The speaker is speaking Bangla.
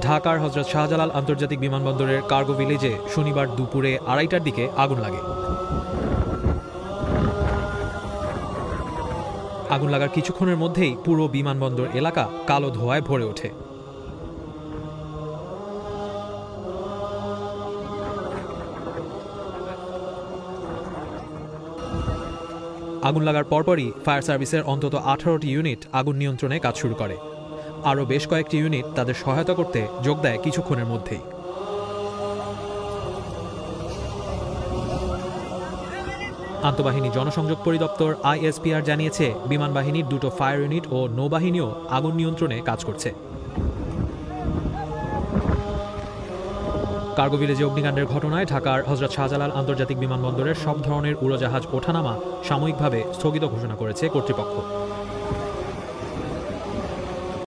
ঢাকার হযরত শাহজালাল আন্তর্জাতিক বিমানবন্দরের কার্গো ভিলেজে শনিবার দুপুরে 2:30টার দিকে আগুন লাগে। আগুন লাগার কিছুক্ষণের মধ্যেই পুরো বিমানবন্দর এলাকা কালো ধোঁয়ায় ভরে ওঠে। আগুন লাগার পরপরই ফায়ার সার্ভিসের অন্তত 18টি ইউনিট আগুন নিয়ন্ত্রণে কাজ শুরু করে। আরও বেশ কয়েকটি ইউনিট তাদের সহায়তা করতে যোগ দেয় কিছুক্ষণের মধ্যেই। আন্তঃবাহিনী জনসংযোগ পরিদপ্তর আইএসপিআর জানিয়েছে, বিমান বাহিনীর 2টো ফায়ার ইউনিট ও নৌবাহিনীও আগুন নিয়ন্ত্রণে কাজ করছে। কার্গো ভিলেজে অগ্নিকাণ্ডের ঘটনায় ঢাকার হযরত শাহজালাল আন্তর্জাতিক বিমানবন্দরের সব ধরনের উড়োজাহাজ ওঠানামা সাময়িকভাবে স্থগিত ঘোষণা করেছে কর্তৃপক্ষ।